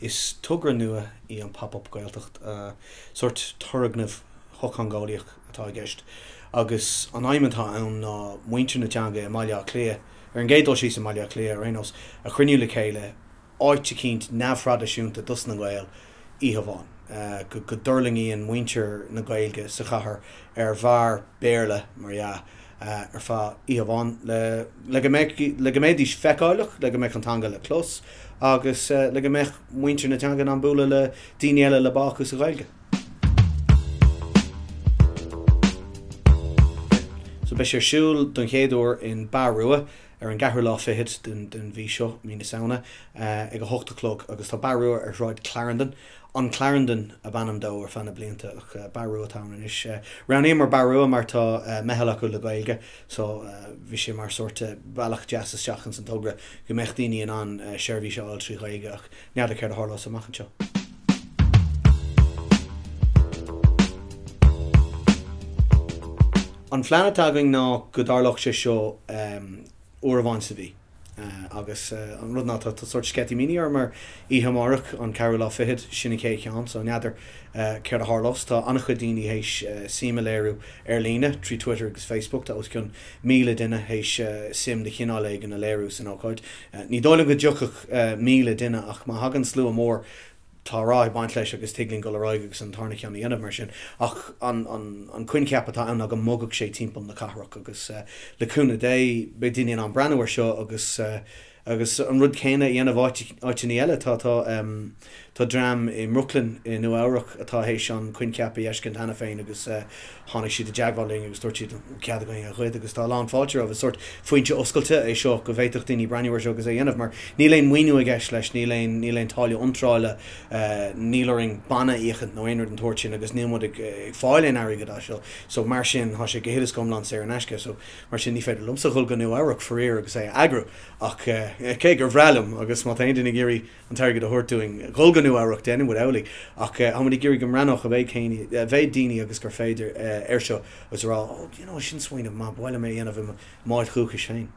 is tugra nua í an Up Gaeltacht sort thuragnamh Up atá gist. Agus an aimimtá an muinte na teanga maiile clé an gédul sí maiile clé rénos a chruinniú le chéile áite cinint nefhradisiúnta dus na Gael íhamháin. Go durlingaí an muintear na Gaeilge sa chathair bhar béarla mar ar fá íhamháin le go méidís feicáileach le go méid an tanga le clós agus le go méid muintear na teanga an búla le daoine eile le báchas a Gaeilge. So beis siúil don chéadúir in Barrua an gahar lá fihid den bhí seo mí na saona ag go 8 o'clock agus tá Barrua ar ráid Clarendon. An Clarendon a bannam dó ar fanna blianta ach Barrua tána is ran mar Barrua mar tá meheach go le Gaeilge, so bhí sé mar sorta bailach jazz seachans san tugra go mecht daoine an seirbhí seáil trí Gaeilge ach nead a céir a thorlás amachchan seo. An phleanatagaing ná go darlach sé seo uair sa bhí. Agus an rud ná tá sort sketty mini mar íhamárach an ceir lá fihid sinna cé cheán, so neadidir céir a thorlás tá annach chu daoine hééis sima léirú ar líne trí Twitter agus Facebook tá os chun 1000 duine hééis sim de chinál an na léirú san ácáid. Ní dóla go deochach 1000 duine ach má hagan slú mór tá rá baint leis agus tiglinn go le agus an tarna cheanna dhéanamh mar sin ach an cuin ceap atá an go mógach sé timppla na cathrach agus leúna dé be daine an breanúir seo agus an rud céine dhéanamh áitiní eile tá dram i Mrooklyn i New Áireach atá hééis an cuin ceap eiscin hena féin agus tháinig siad a deagháling agus tuairt siad cead a chuid agus tá lán fáilte a bh sort faointe oscailte é seo go bhhéiteach daoine breanúir seo agus é dhéanamh mar ní léon muoinú a gceis leis ní léon táile iontráile nílaring banna íochant nó éonar an tuairt sin agus níomod ag fáilein airigad seo, so mar sin tá sé go héidir comlan sé an eisce, so mar sin ní féidir lumsa chuil go New Áireach foréir agus é agru ach cé gur bhrealam agus má aon duine géirí an tairgad a thuirtúing chul go New Áireach déanam bhfuil eolaí ach hamuí géirí go ranach a bheith daoine agus gur féidir ar seo agus rá sin swaoineh má bhile mé dhéanamh máid chuúcha féin.